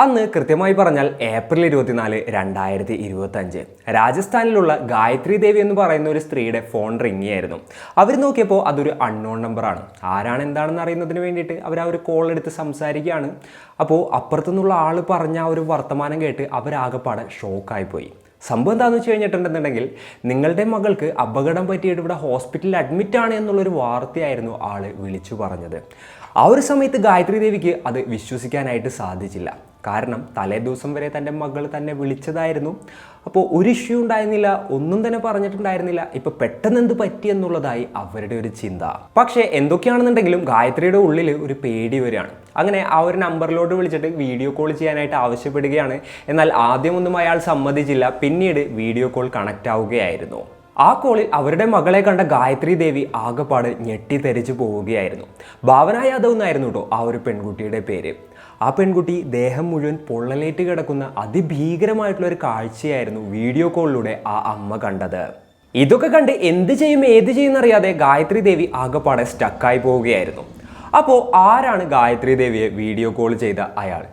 അന്ന് കൃത്യമായി പറഞ്ഞാൽ ഏപ്രിൽ 24, 2025 രാജസ്ഥാനിലുള്ള ഗായത്രി ദേവി എന്ന് പറയുന്ന ഒരു സ്ത്രീയുടെ ഫോൺ റിംഗ് ആയിരുന്നു. അവർ നോക്കിയപ്പോൾ അതൊരു അൺനോൺ നമ്പറാണ്. ആരാണ് എന്താണെന്ന് അറിയുന്നതിന് വേണ്ടിയിട്ട് അവർ ആ ഒരു കോൾ എടുത്ത് സംസാരിക്കുകയാണ്. അപ്പോൾ അപ്പുറത്തുനിന്നുള്ള ആൾ പറഞ്ഞ ആ ഒരു വർത്തമാനം കേട്ട് അവരാകെപ്പാടെ ഷോക്കായിപ്പോയി. സംഭവം എന്താണെന്ന് വെച്ച് കഴിഞ്ഞിട്ടുണ്ടെന്നുണ്ടെങ്കിൽ നിങ്ങളുടെ മകൾക്ക് അപകടം പറ്റിയിട്ട് ഇവിടെ ഹോസ്പിറ്റലിൽ അഡ്മിറ്റ് ആണ് എന്നുള്ളൊരു വാർത്തയായിരുന്നു ആൾ വിളിച്ചു പറഞ്ഞത്. ആ ഒരു സമയത്ത് ഗായത്രി ദേവിക്ക് അത് വിശ്വസിക്കാനായിട്ട് സാധിച്ചില്ല. കാരണം തലേ ദിവസം വരെ തൻ്റെ മകൾ തന്നെ വിളിച്ചതായിരുന്നു. അപ്പോൾ ഒരു ഇഷ്യൂ ഉണ്ടായിരുന്നില്ല, ഒന്നും തന്നെ പറഞ്ഞിട്ടുണ്ടായിരുന്നില്ല. ഇപ്പോൾ പെട്ടെന്ന് എന്ത് പറ്റി എന്നുള്ളതായി അവരുടെ ഒരു ചിന്ത. പക്ഷേ എന്തൊക്കെയാണെന്നുണ്ടെങ്കിലും ഗായത്രിയുടെ ഉള്ളിൽ ഒരു പേടി വരികയാണ്. അങ്ങനെ ആ ഒരു നമ്പറിലോട്ട് വിളിച്ചിട്ട് വീഡിയോ കോൾ ചെയ്യാനായിട്ട് ആവശ്യപ്പെടുകയാണ്. എന്നാൽ ആദ്യമൊന്നും അയാൾ സമ്മതിച്ചില്ല. പിന്നീട് വീഡിയോ കോൾ കണക്റ്റ് ആവുകയായിരുന്നു. ആ കോളിൽ അവരുടെ മകളെ കണ്ട ഗായത്രി ദേവി ആകെപ്പാട് ഞെട്ടിത്തെറിച്ച് പോവുകയായിരുന്നു. ഭാവന യാദവ് എന്നായിരുന്നു കേട്ടോ ആ ഒരു പെൺകുട്ടിയുടെ പേര്. ആ പെൺകുട്ടി ദേഹം മുഴുവൻ പൊള്ളലേറ്റ് കിടക്കുന്ന അതിഭീകരമായിട്ടുള്ള ഒരു കാഴ്ചയായിരുന്നു വീഡിയോ കോളിലൂടെ ആ അമ്മ കണ്ടത്. ഇതൊക്കെ കണ്ട് എന്ത് ചെയ്യും ഏത് ചെയ്യുമെന്നറിയാതെ ഗായത്രി ദേവി ആകെപ്പാടെ സ്റ്റക്കായി പോവുകയായിരുന്നു. അപ്പോൾ ആരാണ് ഗായത്രി ദേവിയെ വീഡിയോ കോൾ ചെയ്ത അയാൾ?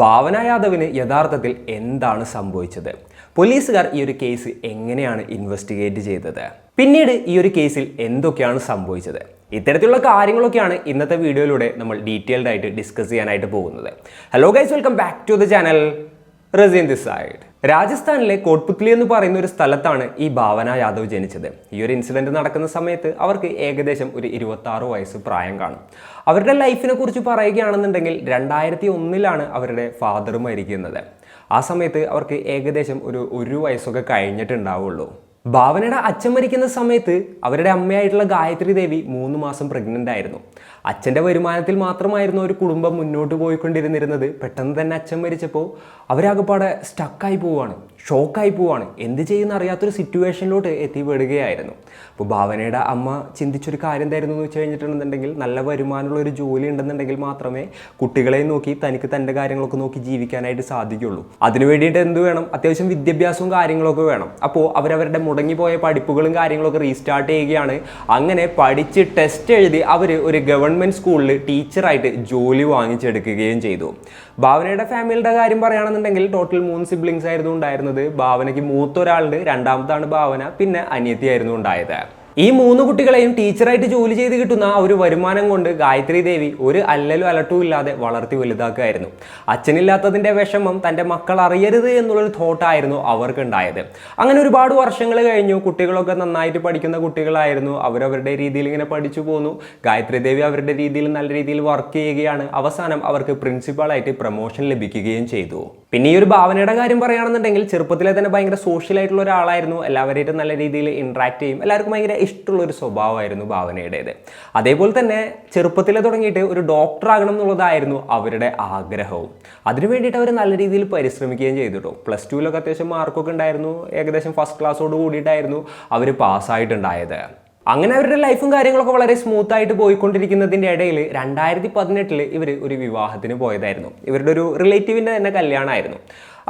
ഭാവന യാദവിന് യഥാർത്ഥത്തിൽ എന്താണ് സംഭവിച്ചത്? പോലീസുകാർ ഈ ഒരു കേസ് എങ്ങനെയാണ് ഇൻവെസ്റ്റിഗേറ്റ് ചെയ്തത്? പിന്നീട് ഈ ഒരു കേസിൽ എന്തൊക്കെയാണ് സംഭവിച്ചത്? ഇത്തരത്തിലുള്ള കാര്യങ്ങളൊക്കെയാണ് ഇന്നത്തെ വീഡിയോയിലൂടെ നമ്മൾ ഡീറ്റെയിൽഡ് ആയിട്ട് ഡിസ്കസ് ചെയ്യാനായിട്ട് പോകുന്നത്. Hello guys, welcome back to the channel. Raseen this side. രാജസ്ഥാനിലെ കോട്ട്പുത്ലി എന്ന് പറയുന്ന ഒരു സ്ഥലത്താണ് ഈ ഭാവന യാദവ് ജനിച്ചത്. ഈ ഒരു ഇൻസിഡന്റ് നടക്കുന്ന സമയത്ത് അവർക്ക് ഏകദേശം ഒരു 26 വയസ്സ് പ്രായം കാണും. അവരുടെ ലൈഫിനെ കുറിച്ച് പറയുകയാണെന്നുണ്ടെങ്കിൽ 2001 അവരുടെ ഫാദർ മരിക്കുന്നത്. ആ സമയത്ത് അവർക്ക് ഏകദേശം ഒരു വയസ്സൊക്കെ കഴിഞ്ഞിട്ടുണ്ടാവുള്ളൂ. ഭാവനയുടെ അച്ഛൻ മരിക്കുന്ന സമയത്ത് അവരുടെ അമ്മയായിട്ടുള്ള ഗായത്രി ദേവി 3 മാസം പ്രഗ്നൻ്റ് ആയിരുന്നു. അച്ഛൻ്റെ വരുമാനത്തിൽ മാത്രമായിരുന്നു ഒരു കുടുംബം മുന്നോട്ട് പോയിക്കൊണ്ടിരുന്നിരുന്നത്. പെട്ടെന്ന് തന്നെ അച്ഛൻ മരിച്ചപ്പോൾ അവരാകെപ്പാടെ സ്റ്റക്കായി പോവുകയാണ്, ഷോക്കായി പോവുകയാണ്. എന്ത് ചെയ്യുന്ന അറിയാത്തൊരു സിറ്റുവേഷനിലോട്ട് എത്തിപ്പെടുകയായിരുന്നു. അപ്പോൾ ഭാവനയുടെ അമ്മ ചിന്തിച്ചൊരു കാര്യം എന്തായിരുന്നു എന്ന് വെച്ച് കഴിഞ്ഞിട്ടുണ്ടെന്നുണ്ടെങ്കിൽ നല്ല വരുമാനമുള്ള ഒരു ജോലി ഉണ്ടെന്നുണ്ടെങ്കിൽ മാത്രമേ കുട്ടികളെ നോക്കി തനിക്ക് തൻ്റെ കാര്യങ്ങളൊക്കെ നോക്കി ജീവിക്കാനായിട്ട് സാധിക്കുള്ളൂ. അതിനു വേണ്ടിയിട്ട് എന്ത് വേണം? അത്യാവശ്യം വിദ്യാഭ്യാസവും കാര്യങ്ങളൊക്കെ വേണം. അപ്പോൾ അവരവരുടെ മുടങ്ങിപ്പോയ പഠിപ്പുകളും കാര്യങ്ങളൊക്കെ റീസ്റ്റാർട്ട് ചെയ്യുകയാണ്. അങ്ങനെ പഠിച്ച് ടെസ്റ്റ് എഴുതി അവർ ഒരു ഗവൺമെൻറ് സ്കൂളിൽ ടീച്ചറായിട്ട് ജോലി വാങ്ങിച്ചെടുക്കുകയും ചെയ്തു. ഭാവനയുടെ ഫാമിലിയുടെ കാര്യം പറയുകയാണെന്നുണ്ടെങ്കിൽ ടോട്ടൽ 3 സിബ്ലിങ്സ് ആയിരുന്നു ഉണ്ടായിരുന്നത്. ഭാവനയ്ക്ക് മൂത്ത ഒരാളുണ്ട്, രണ്ടാമത്താണ് ഭാവന, പിന്നെ അനിയത്തിയായിരുന്നു ഉണ്ടായത്. ഈ 3 കുട്ടികളെയും ടീച്ചറായിട്ട് ജോലി ചെയ്ത് കിട്ടുന്ന ആ ഒരു വരുമാനം കൊണ്ട് ഗായത്രി ദേവി ഒരു അല്ലലും അലട്ടും ഇല്ലാതെ വളർത്തി വലുതാക്കുകയായിരുന്നു. അച്ഛനില്ലാത്തതിൻ്റെ വിഷമം തൻ്റെ മക്കൾ അറിയരുത് എന്നുള്ളൊരു തോട്ടായിരുന്നു അവർക്കുണ്ടായത്. അങ്ങനെ ഒരുപാട് വർഷങ്ങൾ കഴിഞ്ഞു. കുട്ടികളൊക്കെ നന്നായിട്ട് പഠിക്കുന്ന കുട്ടികളായിരുന്നു. അവരവരുടെ രീതിയിൽ ഇങ്ങനെ പഠിച്ചു പോന്നു. ഗായത്രി ദേവി അവരുടെ രീതിയിൽ നല്ല രീതിയിൽ വർക്ക് ചെയ്യുകയാണ്. അവസാനം അവർക്ക് പ്രിൻസിപ്പാളായിട്ട് പ്രൊമോഷൻ ലഭിക്കുകയും ചെയ്തു. പിന്നെ ഈ ഒരു ഭാവനയുടെ കാര്യം പറയുകയാണെന്നുണ്ടെങ്കിൽ ചെറുപ്പത്തിലെ തന്നെ ഭയങ്കര സോഷ്യലായിട്ടുള്ള ഒരാളായിരുന്നു. എല്ലാവരായിട്ടും നല്ല രീതിയിൽ ഇൻട്രാക്ട് ചെയ്യും. എല്ലാവർക്കും ഭയങ്കര ഇഷ്ടമുള്ളൊരു സ്വഭാവമായിരുന്നു ഭാവനയുടേത്. അതേപോലെ തന്നെ ചെറുപ്പത്തിലെ തുടങ്ങിയിട്ട് ഒരു ഡോക്ടർ ആകണം എന്നുള്ളതായിരുന്നു അവരുടെ ആഗ്രഹവും. അതിനു വേണ്ടിയിട്ട് അവർ നല്ല രീതിയിൽ പരിശ്രമിക്കുകയും ചെയ്തിട്ടു. +2 അത്യാവശ്യം മാർക്കൊക്കെ ഉണ്ടായിരുന്നു. ഏകദേശം ഫസ്റ്റ് ക്ലാസ്സോട് കൂടിയിട്ടായിരുന്നു അവർ പാസ്സായിട്ടുണ്ടായത്. അങ്ങനെ അവരുടെ ലൈഫും കാര്യങ്ങളൊക്കെ വളരെ സ്മൂത്ത് ആയിട്ട് പോയിക്കൊണ്ടിരിക്കുന്നതിൻ്റെ ഇടയിൽ 2018 ഇവർ ഒരു വിവാഹത്തിന് പോയതായിരുന്നു. ഇവരുടെ ഒരു റിലേറ്റീവിൻ്റെ തന്നെ കല്യാണമായിരുന്നു.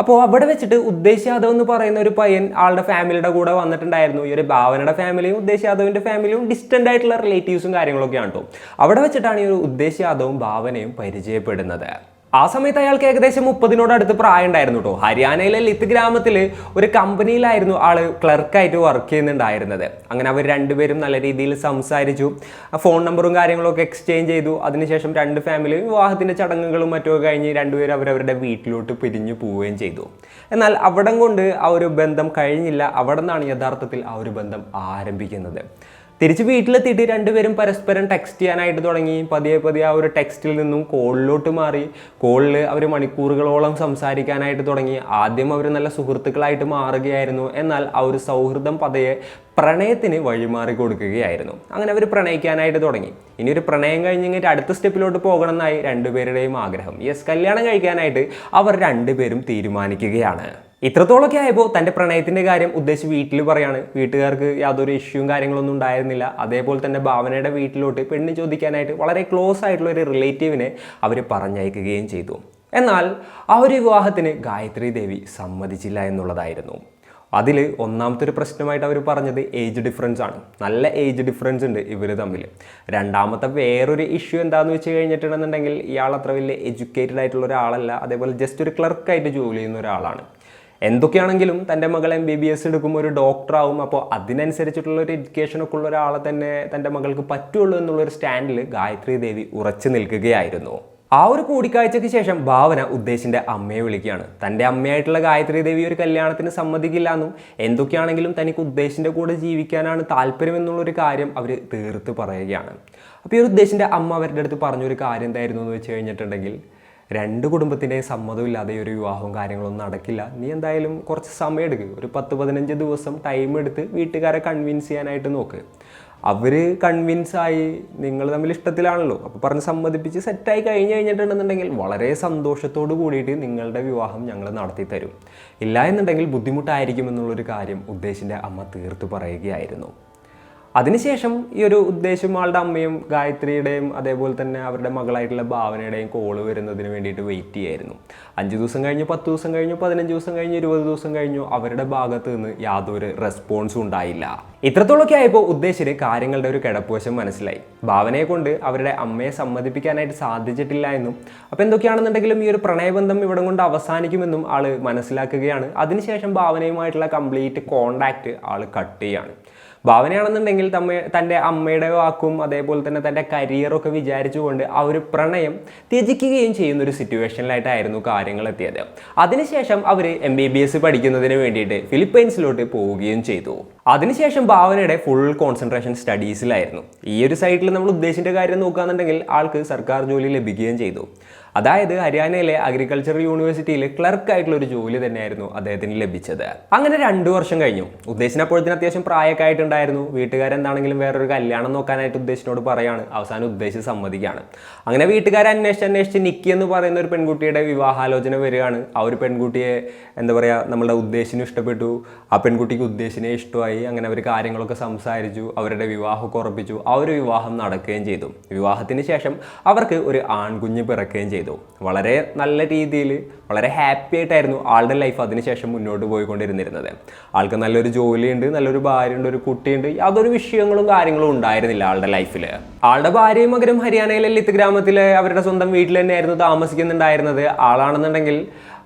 അപ്പോൾ അവിടെ വെച്ചിട്ട് ഉദ്ദേശ് യാദവ് എന്ന് പറയുന്ന ഒരു പയ്യൻ ആളുടെ ഫാമിലിയുടെ കൂടെ വന്നിട്ടുണ്ടായിരുന്നു. ഈ ഒരു ഭാവനയുടെ ഫാമിലിയും ഉദ്ദേശ് യാദവിൻ്റെ ഫാമിലിയും ഡിസ്റ്റൻ്റ് ആയിട്ടുള്ള റിലേറ്റീവ്സും കാര്യങ്ങളൊക്കെയാണ് കേട്ടോ. അവിടെ വെച്ചിട്ടാണ് ഈ ഒരു ഉദ്ദേശ് യാദവും ഭാവനയും പരിചയപ്പെടുന്നത്. ആ സമയത്ത് അയാൾക്ക് ഏകദേശം 30 അടുത്ത് പ്രായം ഉണ്ടായിരുന്നു കേട്ടോ. ഹരിയാനയിലെ ലിത്ത് ഗ്രാമത്തിൽ ഒരു കമ്പനിയിലായിരുന്നു ആള് ക്ലർക്കായിട്ട് വർക്ക് ചെയ്യുന്നുണ്ടായിരുന്നത്. അങ്ങനെ അവർ രണ്ടുപേരും നല്ല രീതിയിൽ സംസാരിച്ചു. ഫോൺ നമ്പറും കാര്യങ്ങളൊക്കെ എക്സ്ചേഞ്ച് ചെയ്തു. അതിനുശേഷം 2 ഫാമിലിയും വിവാഹത്തിൻ്റെ ചടങ്ങുകളും മറ്റൊക്കെ കഴിഞ്ഞ് രണ്ടുപേരും അവരവരുടെ വീട്ടിലോട്ട് പിരിഞ്ഞു പോവുകയും ചെയ്തു. എന്നാൽ അവിടം കൊണ്ട് ആ ഒരു ബന്ധം കഴിഞ്ഞില്ല. അവിടെ നിന്നാണ് യഥാർത്ഥത്തിൽ ആ ഒരു ബന്ധം ആരംഭിക്കുന്നത്. തിരിച്ച് വീട്ടിലെത്തിയിട്ട് രണ്ടുപേരും പരസ്പരം ടെക്സ്റ്റ് ചെയ്യാനായിട്ട് തുടങ്ങി. പതിയെ ആ ഒരു ടെക്സ്റ്റിൽ നിന്നും കോളിലോട്ട് മാറി. കോളിൽ അവർ മണിക്കൂറുകളോളം സംസാരിക്കാനായിട്ട് തുടങ്ങി. ആദ്യം അവർ നല്ല സുഹൃത്തുക്കളായിട്ട് മാറുകയായിരുന്നു. എന്നാൽ ആ ഒരു സൗഹൃദം പതിയെ പ്രണയത്തിന് വഴിമാറി കൊടുക്കുകയായിരുന്നു. അങ്ങനെ അവർ പ്രണയിക്കാനായിട്ട് തുടങ്ങി. ഇനി ഒരു പ്രണയം കഴിഞ്ഞിട്ട് അടുത്ത സ്റ്റെപ്പിലോട്ട് പോകണം എന്നായി രണ്ടുപേരുടെയും ആഗ്രഹം. കല്യാണം കഴിക്കാനായിട്ട് അവർ രണ്ടുപേരും തീരുമാനിക്കുകയാണ്. ഇത്രത്തോളമൊക്കെ ആയപ്പോൾ തൻ്റെ പ്രണയത്തിൻ്റെ കാര്യം ഉദ്ദേശിച്ച് വീട്ടിൽ പറയാണ്. വീട്ടുകാർക്ക് യാതൊരു ഇഷ്യൂവും കാര്യങ്ങളൊന്നും ഉണ്ടായിരുന്നില്ല. അതേപോലെ തന്നെ ഭാവനയുടെ വീട്ടിലോട്ട് പെണ്ണ് ചോദിക്കാനായിട്ട് വളരെ ക്ലോസ് ആയിട്ടുള്ള ഒരു റിലേറ്റീവിനെ അവർ പറഞ്ഞയക്കുകയും ചെയ്തു. എന്നാൽ ആ ഒരു വിവാഹത്തിന് ഗായത്രി ദേവി സമ്മതിച്ചില്ല എന്നുള്ളതായിരുന്നു. അതിൽ ഒന്നാമത്തെ ഒരു പ്രശ്നമായിട്ട് അവർ പറഞ്ഞത് ഏജ് ഡിഫറൻസ് ആണ്. നല്ല ഏജ് ഡിഫറൻസ് ഉണ്ട് ഇവർ തമ്മിൽ. രണ്ടാമത്തെ വേറൊരു ഇഷ്യൂ എന്താണെന്ന് വെച്ച് കഴിഞ്ഞിട്ടുണ്ടെന്നുണ്ടെങ്കിൽ ഇയാൾ അത്ര വലിയ എഡ്യൂക്കേറ്റഡ് ആയിട്ടുള്ള ഒരാളല്ല, അതേപോലെ ജസ്റ്റ് ഒരു ക്ലർക്കായിട്ട് ജോലി ചെയ്യുന്ന ഒരാളാണ്. എന്തൊക്കെയാണെങ്കിലും തൻ്റെ മകൾ MBBS എടുക്കും, ഒരു ഡോക്ടറാവും, അപ്പോൾ അതിനനുസരിച്ചിട്ടുള്ള ഒരു എഡ്യൂക്കേഷനൊക്കെ ഉള്ള ഒരാളെ തന്നെ തൻ്റെ മകൾക്ക് പറ്റുള്ളൂ എന്നുള്ളൊരു സ്റ്റാൻഡിൽ ഗായത്രി ദേവി ഉറച്ചു നിൽക്കുകയായിരുന്നു. ആ ഒരു കൂടിക്കാഴ്ചയ്ക്ക് ശേഷം ഭാവന ഉദ്ദേശിൻ്റെ അമ്മയെ വിളിക്കുകയാണ്. തൻ്റെ അമ്മയായിട്ടുള്ള ഗായത്രി ദേവി ഒരു കല്യാണത്തിന് സമ്മതിക്കില്ല എന്നും എന്തൊക്കെയാണെങ്കിലും തനിക്ക് ഉദ്ദേശിൻ്റെ കൂടെ ജീവിക്കാനാണ് താല്പര്യം എന്നുള്ളൊരു കാര്യം അവർ തീർത്ത് പറയുകയാണ്. അപ്പോൾ ഈ ഒരു ഉദ്ദേശിൻ്റെ അമ്മ അവരുടെ അടുത്ത് പറഞ്ഞൊരു കാര്യം എന്തായിരുന്നു എന്ന് വെച്ച് കഴിഞ്ഞിട്ടുണ്ടെങ്കിൽ, രണ്ട് കുടുംബത്തിൻ്റെയും സമ്മതമില്ലാതെ ഒരു വിവാഹവും കാര്യങ്ങളൊന്നും നടക്കില്ല. നീ എന്തായാലും കുറച്ച് സമയം എടുക്കുക, ഒരു 10-15 ദിവസം ടൈം എടുത്ത് വീട്ടുകാരെ കൺവിൻസ് ചെയ്യാനായിട്ട് നോക്ക്. അവർ കൺവിൻസായി, നിങ്ങൾ തമ്മിൽ ഇഷ്ടത്തിലാണല്ലോ, അപ്പോൾ പറഞ്ഞ് സമ്മതിപ്പിച്ച് സെറ്റായി കഴിഞ്ഞിട്ടുണ്ടെന്നുണ്ടെങ്കിൽ വളരെ സന്തോഷത്തോട് കൂടിയിട്ട് നിങ്ങളുടെ വിവാഹം ഞങ്ങൾ നടത്തി തരും. ഇല്ല എന്നുണ്ടെങ്കിൽ ബുദ്ധിമുട്ടായിരിക്കും എന്നുള്ളൊരു കാര്യം ഉദ്ദേശിൻ്റെ അമ്മ തീർത്ത് പറയുകയായിരുന്നു. അതിനുശേഷം ഈ ഒരു ഉദ്ദേശം ആളുടെ അമ്മയും ഗായത്രിയുടെയും അതേപോലെ തന്നെ അവരുടെ മകളായിട്ടുള്ള ഭാവനയുടെയും കോള് വരുന്നതിന് വേണ്ടിയിട്ട് വെയിറ്റ് ചെയ്യായിരുന്നു. 5 ദിവസം കഴിഞ്ഞു, 10 ദിവസം കഴിഞ്ഞു, 15 ദിവസം കഴിഞ്ഞു, 20 ദിവസം കഴിഞ്ഞു, അവരുടെ ഭാഗത്ത് നിന്ന് യാതൊരു റെസ്പോൺസും ഉണ്ടായില്ല. ഇത്രത്തോളമൊക്കെ ആയപ്പോൾ ഉദ്ദേശിന് കാര്യങ്ങളുടെ ഒരു കിടപ്പുവശം മനസ്സിലായി. ഭാവനയെ കൊണ്ട് അവരുടെ അമ്മയെ സമ്മതിപ്പിക്കാനായിട്ട് സാധിച്ചിട്ടില്ല എന്നും, അപ്പോൾ എന്തൊക്കെയാണെന്നുണ്ടെങ്കിലും ഈ ഒരു പ്രണയബന്ധം ഇവിടെ കൊണ്ട് അവസാനിക്കുമെന്നും ആള് മനസ്സിലാക്കുകയാണ്. അതിനുശേഷം ഭാവനയുമായിട്ടുള്ള കംപ്ലീറ്റ് കോണ്ടാക്റ്റ് ആൾ കട്ട് ചെയ്യാണ്. ഭാവനയാണെന്നുണ്ടെങ്കിൽ തൻ്റെ അമ്മയുടെ വാക്കും അതേപോലെ തന്നെ തൻ്റെ കരിയറൊക്കെ വിചാരിച്ചുകൊണ്ട് ആ ഒരു പ്രണയം ത്യജിക്കുകയും ചെയ്യുന്ന ഒരു സിറ്റുവേഷനിലായിട്ടായിരുന്നു കാര്യങ്ങൾ എത്തിയത്. അതിനുശേഷം അവർ MBBS പഠിക്കുന്നതിന് വേണ്ടിയിട്ട് ഫിലിപ്പൈൻസിലോട്ട് പോവുകയും ചെയ്തു. അതിനുശേഷം ഭാവനയുടെ ഫുൾ കോൺസെൻട്രേഷൻ സ്റ്റഡീസിലായിരുന്നു. ഈ ഒരു സൈഡിൽ നമ്മൾ ഉദ്ദേശിച്ച കാര്യം നോക്കുകയാണെന്നുണ്ടെങ്കിൽ ആൾക്ക് സർക്കാർ ജോലി ലഭിക്കുകയും ചെയ്തു. അതായത് ഹരിയാനയിലെ അഗ്രികൾച്ചർ യൂണിവേഴ്സിറ്റിയിൽ ക്ലർക്കായിട്ടുള്ള ഒരു ജോലി തന്നെയായിരുന്നു അദ്ദേഹത്തിന് ലഭിച്ചത്. അങ്ങനെ 2 വർഷം കഴിഞ്ഞു. ഉദ്ദേശിന് അപ്പോഴത്തേന് അത്യാവശ്യം പ്രായമൊക്കെ ആയിട്ടുണ്ടായിരുന്നു. വീട്ടുകാരെന്താണെങ്കിലും വേറൊരു കല്യാണം നോക്കാനായിട്ട് ഉദ്ദേശിനോട് പറയാണ്. അവസാനം ഉദ്ദേശിച്ച് സമ്മതിക്കുകയാണ്. അങ്ങനെ വീട്ടുകാരെ അന്വേഷിച്ച് നിക്കി എന്ന് പറയുന്ന ഒരു പെൺകുട്ടിയുടെ വിവാഹാലോചന വരികയാണ്. ആ ഒരു പെൺകുട്ടിയെ എന്താ പറയുക, നമ്മളുടെ ഉദ്ദേശിനും ഇഷ്ടപ്പെട്ടു, ആ പെൺകുട്ടിക്ക് ഉദ്ദേശിനെ ഇഷ്ടമായി. അങ്ങനെ അവർ കാര്യങ്ങളൊക്കെ സംസാരിച്ചു, അവരുടെ വിവാഹമൊക്കെ ഉറപ്പിച്ചു. ആ ഒരു വിവാഹം നടക്കുകയും ചെയ്തു. വിവാഹത്തിന് ശേഷം അവർക്ക് ഒരു ആൺകുഞ്ഞ് പിറക്കുകയും ചെയ്തു. വളരെ നല്ല രീതിയിൽ വളരെ ഹാപ്പി ആയിട്ടായിരുന്നു ആളുടെ ലൈഫ് അതിനുശേഷം മുന്നോട്ട് പോയിക്കൊണ്ടിരുന്നിരുന്നത്. ആൾക്ക് നല്ലൊരു ജോലിയുണ്ട്, നല്ലൊരു ഭാര്യയുണ്ട്, ഒരു കുട്ടിയുണ്ട്. യാതൊരു വിഷയങ്ങളും കാര്യങ്ങളും ഉണ്ടായിരുന്നില്ല ആളുടെ ലൈഫിൽ. ആളുടെ ഭാര്യയും മകനും ഹരിയാനയിലെ ലിത്ത് ഗ്രാമത്തിലെ അവരുടെ സ്വന്തം വീട്ടിൽ തന്നെയായിരുന്നു താമസിക്കുന്നുണ്ടായിരുന്നത്. ആളാണെന്നുണ്ടെങ്കിൽ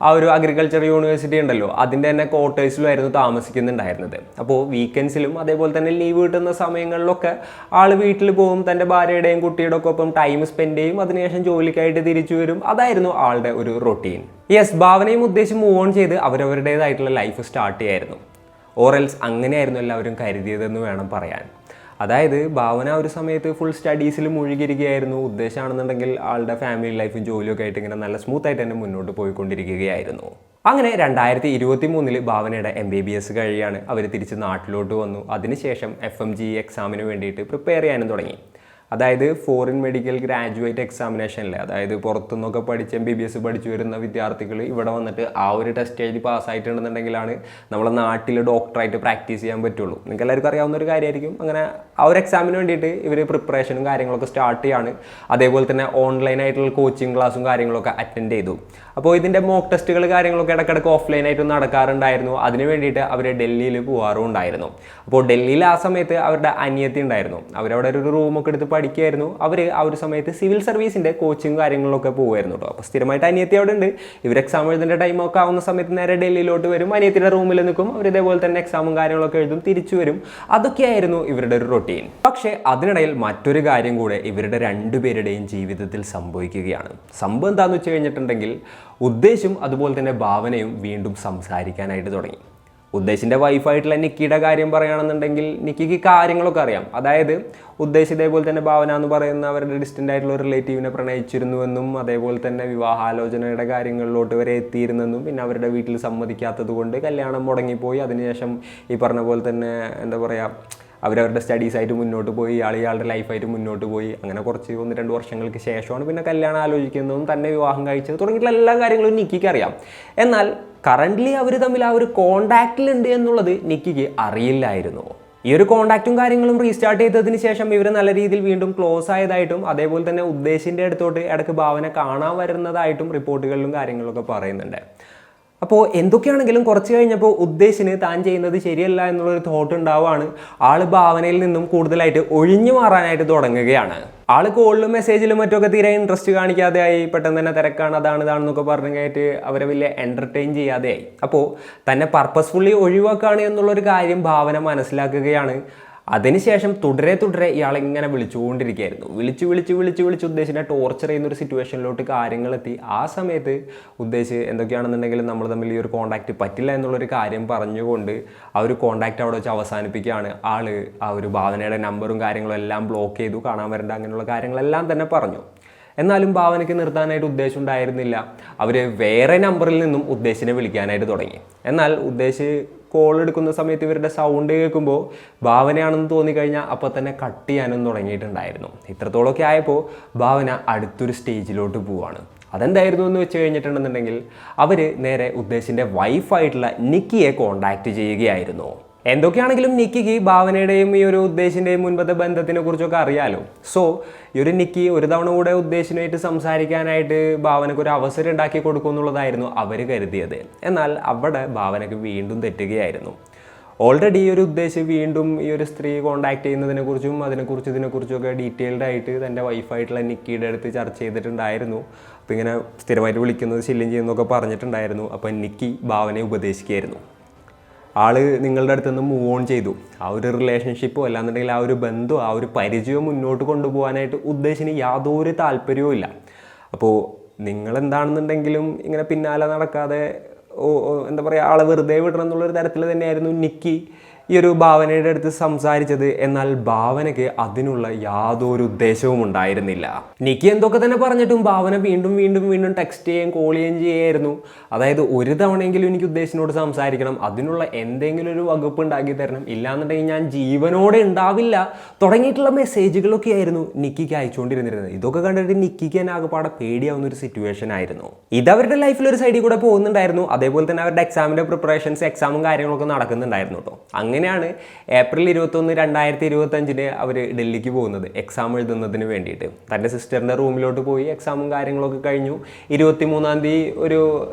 ആ ഒരു അഗ്രികൾച്ചർ യൂണിവേഴ്സിറ്റി ഉണ്ടല്ലോ, അതിൻ്റെ തന്നെ ക്വാർട്ടേഴ്സിലുമായിരുന്നു താമസിക്കുന്നുണ്ടായിരുന്നത്. അപ്പോൾ വീക്കെൻഡ്സിലും അതേപോലെ തന്നെ ലീവ് കിട്ടുന്ന സമയങ്ങളിലൊക്കെ ആൾ വീട്ടിൽ പോകും, തൻ്റെ ഭാര്യയുടെയും കുട്ടിയുടെ ഒക്കെ ഒപ്പം ടൈം സ്പെൻഡ് ചെയ്യും. അതിനുശേഷം ജോലിക്കായിട്ട് തിരിച്ചു വരും. അതായിരുന്നു ആളുടെ ഒരു റൊട്ടീൻ. യെസ്, ഭാവനയും ഉദ്ദേശം മൂവ് ഓൺ ചെയ്ത് അവരവരുടേതായിട്ടുള്ള ലൈഫ് സ്റ്റാർട്ട് ചെയ്യായിരുന്നു. ഓറൽസ് അങ്ങനെയായിരുന്നു എല്ലാവരും കരുതിയതെന്ന് വേണം പറയാൻ. അതായത് ഭാവന ഒരു സമയത്ത് ഫുൾ സ്റ്റഡീസിൽ മുഴുകിയിരിക്കുകയായിരുന്നു. ഉദ്ദേശമാണെന്നുണ്ടെങ്കിൽ ആളുടെ ഫാമിലി ലൈഫും ജോലിയൊക്കെ ആയിട്ട് ഇങ്ങനെ നല്ല സ്മൂത്തായിട്ട് തന്നെ മുന്നോട്ട് പോയിക്കൊണ്ടിരിക്കുകയായിരുന്നു. അങ്ങനെ 2023 ഭാവനയുടെ MBBS കഴിയാണ്. അവർ തിരിച്ച് നാട്ടിലോട്ട് വന്നു. അതിനുശേഷം FMG എക്സാമിന് വേണ്ടിയിട്ട് പ്രിപ്പയർ ചെയ്യാനും തുടങ്ങി. അതായത് ഫോറിൻ മെഡിക്കൽ ഗ്രാജുവേറ്റ് എക്സാമിനേഷനിലെ, അതായത് പുറത്തുനിന്നൊക്കെ പഠിച്ച് MBBS പഠിച്ചു വരുന്ന വിദ്യാർത്ഥികൾ ഇവിടെ വന്നിട്ട് ആ ഒരു ടെസ്റ്റ് എഴുതി പാസ്സായിട്ടുണ്ടെന്നുണ്ടെങ്കിലാണ് നമ്മളെ നാട്ടിൽ ഡോക്ടറായിട്ട് പ്രാക്ടീസ് ചെയ്യാൻ പറ്റുള്ളൂ. നിങ്ങൾക്ക് എല്ലാവർക്കും അറിയാവുന്ന ഒരു കാര്യമായിരിക്കും. അങ്ങനെ ആ ഒരു എക്സാമിന് വേണ്ടിയിട്ട് ഇവർ പ്രിപ്പറേഷനും കാര്യങ്ങളൊക്കെ സ്റ്റാർട്ട് ചെയ്യാണ്. അതേപോലെ തന്നെ ഓൺലൈനായിട്ടുള്ള കോച്ചിങ് ക്ലാസ്സും കാര്യങ്ങളൊക്കെ അറ്റൻഡ് ചെയ്തു. അപ്പോൾ ഇതിൻ്റെ മോക്ക് ടെസ്റ്റുകൾ കാര്യങ്ങളൊക്കെ ഇടയ്ക്കിടയ്ക്ക് ഓഫ്ലൈനായിട്ട് നടക്കാറുണ്ടായിരുന്നു. അതിന് വേണ്ടിയിട്ട് അവർ ഡൽഹിയിൽ പോകാറും ഉണ്ടായിരുന്നു. അപ്പോൾ ഡൽഹിയിൽ ആ സമയത്ത് അവരുടെ അനിയത്തി ഉണ്ടായിരുന്നു. അവരവിടെ ഒരു റൂമൊക്കെ എടുത്ത് പഠിക്കുകയായിരുന്നു. അവർ ആ ഒരു സമയത്ത് സിവിൽ സർവീസിൻ്റെ കോച്ചിങ് കാര്യങ്ങളൊക്കെ പോകുമായിരുന്നു കേട്ടോ. അപ്പോൾ സ്ഥിരമായിട്ട് അനിയത്തി അവിടെ ഉണ്ട്. ഇവർ എക്സാം എഴുതേണ്ട ടൈമൊക്കെ ആവുന്ന സമയത്ത് നേരെ ഡൽഹിയിലോട്ട് വരും, അനിയത്തിയുടെ റൂമിൽ നിൽക്കും. അവർ ഇതേപോലെ തന്നെ എക്സാമും കാര്യങ്ങളൊക്കെ എഴുതും, തിരിച്ചു വരും. അതൊക്കെയായിരുന്നു ഇവരുടെ ഒരു റൊട്ടീൻ. പക്ഷേ അതിനിടയിൽ മറ്റൊരു കാര്യം കൂടെ ഇവരുടെ രണ്ടുപേരുടെയും ജീവിതത്തിൽ സംഭവിക്കുകയാണ്. സംഭവം എന്താണെന്ന് വെച്ച് കഴിഞ്ഞിട്ടുണ്ടെങ്കിൽ ഉദ്ദേശം അതുപോലെ തന്നെ ഭാവനയും വീണ്ടും സംസാരിക്കാനായിട്ട് തുടങ്ങി. ഉദ്ദേശിൻ്റെ വൈഫായിട്ടുള്ള നിക്കിയുടെ കാര്യം പറയുകയാണെന്നുണ്ടെങ്കിൽ നിക്കിക്ക് കാര്യങ്ങളൊക്കെ അറിയാം. അതായത് ഉദ്ദേശം ഇതേപോലെ തന്നെ ഭാവന എന്ന് പറയുന്ന അവരുടെ ഡിസ്റ്റൻ്റ് ആയിട്ടുള്ള ഒരു റിലേറ്റീവിനെ പ്രണയിച്ചിരുന്നുവെന്നും അതേപോലെ തന്നെ വിവാഹാലോചനയുടെ കാര്യങ്ങളിലോട്ട് വരെ എത്തിയിരുന്നെന്നും പിന്നെ അവരുടെ വീട്ടിൽ സമ്മതിക്കാത്തത് കൊണ്ട് കല്യാണം മുടങ്ങിപ്പോയി. അതിനുശേഷം ഈ പറഞ്ഞ പോലെ തന്നെ എന്താ പറയുക, അവരവരുടെ സ്റ്റഡീസായിട്ട് മുന്നോട്ട് പോയി, ഇയാളുടെ ലൈഫായിട്ട് മുന്നോട്ട് പോയി. അങ്ങനെ കുറച്ച് 1-2 വർഷങ്ങൾക്ക് ശേഷമാണ് പിന്നെ കല്യാണം ആലോചിക്കുന്നതും തന്നെ വിവാഹം കഴിച്ചത് തുടങ്ങിയിട്ടുള്ള എല്ലാ കാര്യങ്ങളും നിക്കിക്ക് അറിയാം. എന്നാൽ കറൻ്റ്ലി അവർ തമ്മിൽ ആ ഒരു കോണ്ടാക്റ്റിലുണ്ട് എന്നുള്ളത് നിക്കിക്ക് അറിയില്ലായിരുന്നു. ഈ ഒരു കോണ്ടാക്റ്റും കാര്യങ്ങളും റീസ്റ്റാർട്ട് ചെയ്തതിന് ശേഷം ഇവർ നല്ല രീതിയിൽ വീണ്ടും ക്ലോസ് ആയതായിട്ടും അതേപോലെ തന്നെ ഉദ്ദേശിൻ്റെ അടുത്തോട്ട് ഇടയ്ക്ക് ഭാവന കാണാൻ വരുന്നതായിട്ടും റിപ്പോർട്ടുകളിലും കാര്യങ്ങളൊക്കെ പറയുന്നുണ്ട്. അപ്പോൾ എന്തൊക്കെയാണെങ്കിലും കുറച്ച് കഴിഞ്ഞപ്പോൾ ഉദ്ദേശിന് താൻ ചെയ്യുന്നത് ശരിയല്ല എന്നുള്ളൊരു തോട്ട് ഉണ്ടാവുകയാണ്. ആള് ഭാവനയിൽ നിന്നും കൂടുതലായിട്ട് ഒഴിഞ്ഞു മാറാനായിട്ട് തുടങ്ങുകയാണ്. ആള് കോളിലും മെസ്സേജിലും മറ്റൊക്കെ തീരെ ഇൻട്രസ്റ്റ് കാണിക്കാതെയായി. പെട്ടെന്ന് തന്നെ തിരക്കാണ്, ഇതാണെന്നൊക്കെ പറഞ്ഞു കഴിഞ്ഞിട്ട് അവരെ വലിയ എൻ്റർടൈൻ ചെയ്യാതെയായി. അപ്പോൾ തന്നെ പർപ്പസ്ഫുള്ളി ഒഴിവാക്കുകയാണ് എന്നുള്ളൊരു കാര്യം ഭാവന മനസ്സിലാക്കുകയാണ്. അതിനുശേഷം തുടരെ ഇയാളെങ്ങനെ വിളിച്ചുകൊണ്ടിരിക്കുകയായിരുന്നു. വിളിച്ച് ഉദ്ദേശിനെ ടോർച്ചർ ചെയ്യുന്ന ഒരു സിറ്റുവേഷനിലോട്ട് കാര്യങ്ങളെത്തി. ആ സമയത്ത് ഉദ്ദേശ് എന്തൊക്കെയാണെന്നുണ്ടെങ്കിലും നമ്മൾ തമ്മിൽ ഈ ഒരു കോൺടാക്റ്റ് പറ്റില്ല എന്നുള്ളൊരു കാര്യം പറഞ്ഞുകൊണ്ട് ആ ഒരു കോൺടാക്റ്റ് അവിടെ വെച്ച് അവസാനിപ്പിക്കുകയാണ്. ആ ഒരു ഭാവനയുടെ നമ്പറും കാര്യങ്ങളും എല്ലാം ബ്ലോക്ക് ചെയ്തു, കാണാൻ വരേണ്ട അങ്ങനെയുള്ള കാര്യങ്ങളെല്ലാം തന്നെ പറഞ്ഞു. എന്നാലും ഭാവനയ്ക്ക് നിർത്താനായിട്ട് ഉദ്ദേശം ഉണ്ടായിരുന്നില്ല. അവർ വേറെ നമ്പറിൽ നിന്നും ഉദ്ദേശിനെ വിളിക്കാനായിട്ട് തുടങ്ങി. എന്നാൽ ഉദ്ദേശ് കോൾ എടുക്കുന്ന സമയത്ത് ഇവരുടെ സൗണ്ട് കേൾക്കുമ്പോൾ ഭാവനയാണെന്ന് തോന്നിക്കഴിഞ്ഞാൽ അപ്പോൾ തന്നെ കട്ട് ചെയ്യാനും തുടങ്ങിയിട്ടുണ്ടായിരുന്നു. ഇത്രത്തോളമൊക്കെ ആയപ്പോൾ ഭാവന അടുത്തൊരു സ്റ്റേജിലോട്ട് പോവാണ്. അതെന്തായിരുന്നു എന്ന് വെച്ച് കഴിഞ്ഞിട്ടുണ്ടെന്നുണ്ടെങ്കിൽ അവർ നേരെ ഉദ്ദേശിൻ്റെ വൈഫായിട്ടുള്ള നിക്കിയെ കോൺടാക്റ്റ് ചെയ്യുകയായിരുന്നു. എന്തൊക്കെയാണെങ്കിലും നിക്കിക്ക് ഭാവനയുടെയും ഈ ഒരു ഉദ്ദേശിൻ്റെയും മുൻപത്തെ ബന്ധത്തിനെ കുറിച്ചൊക്കെ അറിയാലോ. സോ ഈ ഒരു നിക്കി ഒരു തവണ കൂടെ ഉദ്ദേശിനായിട്ട് സംസാരിക്കാനായിട്ട് ഭാവനയ്ക്ക് ഒരു അവസരം ഉണ്ടാക്കി കൊടുക്കും എന്നുള്ളതായിരുന്നു അവർ കരുതിയത്. എന്നാൽ അവിടെ ഭാവനയ്ക്ക് വീണ്ടും തെറ്റുകയായിരുന്നു. ഓൾറെഡി ഈ ഒരു ഉദ്ദേശം വീണ്ടും ഈ ഒരു സ്ത്രീ കോൺടാക്ട് ചെയ്യുന്നതിനെക്കുറിച്ചും ഇതിനെക്കുറിച്ചൊക്കെ ഡീറ്റെയിൽഡ് ആയിട്ട് തൻ്റെ വൈഫായിട്ടുള്ള നിക്കിയുടെ അടുത്ത് ചർച്ച ചെയ്തിട്ടുണ്ടായിരുന്നു. അപ്പോൾ ഇങ്ങനെ സ്ഥിരമായിട്ട് വിളിക്കുന്നത് ശല്യം ചെയ്യുന്നതൊക്കെ പറഞ്ഞിട്ടുണ്ടായിരുന്നു. അപ്പോൾ നിക്കി ഭാവനയെ ഉപദേശിക്കുകയായിരുന്നു. ആള് നിങ്ങളുടെ അടുത്ത് നിന്ന് മൂവ് ഓൺ ചെയ്തു. ആ ഒരു റിലേഷൻഷിപ്പോ അല്ലാന്നുണ്ടെങ്കിൽ ആ ഒരു ബന്ധമോ ആ ഒരു പരിചയവും മുന്നോട്ട് കൊണ്ടുപോകാനായിട്ട് ഉദ്ദേശിന് യാതൊരു താല്പര്യവും ഇല്ല. അപ്പോൾ നിങ്ങളെന്താണെന്നുണ്ടെങ്കിലും ഇങ്ങനെ പിന്നാലെ നടക്കാതെ എന്താ പറയുക, ആളെ വെറുതെ വിടണം എന്നുള്ളൊരു തരത്തിൽ തന്നെയായിരുന്നു നിക്കി ഈ ഒരു ഭാവനയുടെ അടുത്ത് സംസാരിച്ചത്. എന്നാൽ ഭാവനയ്ക്ക് അതിനുള്ള യാതൊരു ഉദ്ദേശവും ഉണ്ടായിരുന്നില്ല. നിക്കി എന്തൊക്കെ തന്നെ പറഞ്ഞിട്ടും ഭാവന വീണ്ടും ടെക്സ്റ്റ് ചെയ്യുകയും കോൾ ചെയ്യുകയും ചെയ്യായിരുന്നു. അതായത് ഒരു തവണയെങ്കിലും എനിക്ക് ഉദ്ദേശിനോട് സംസാരിക്കണം, അതിനുള്ള എന്തെങ്കിലും ഒരു വകുപ്പ് ഉണ്ടാക്കി തരണം, ഇല്ലാന്നുണ്ടെങ്കിൽ ഞാൻ ജീവനോടെ ഉണ്ടാവില്ല തുടങ്ങിയിട്ടുള്ള മെസ്സേജുകളൊക്കെ ആയിരുന്നു നിക്കിക്ക് അയച്ചുകൊണ്ടിരുന്നിരുന്നത്. ഇതൊക്കെ കണ്ടിട്ട് നിക്കിക്ക് തന്നെ ആകെപ്പാടെ പേടിയാവുന്ന ഒരു സിറ്റുവേഷൻ ആയിരുന്നു. ഇതവരുടെ ലൈഫിൽ ഒരു സൈഡിൽ കൂടെ പോകുന്നുണ്ടായിരുന്നു. അതേപോലെ തന്നെ അവരുടെ എക്സാമിൻ്റെ പ്രിപ്പറേഷൻസ്, എക്സാമും കാര്യങ്ങളൊക്കെ നടക്കുന്നുണ്ടായിരുന്നു കേട്ടോ. അങ്ങനെയാണ് ഏപ്രിൽ 21, 2025 അവർ ഡൽഹിക്ക് പോകുന്നത് എക്സാം എഴുതുന്നതിന് വേണ്ടിയിട്ട്. തൻ്റെ സിസ്റ്ററിൻ്റെ റൂമിലോട്ട് പോയി എക്സാമും കാര്യങ്ങളൊക്കെ കഴിഞ്ഞു. 23-ാം തീയതി ഒരു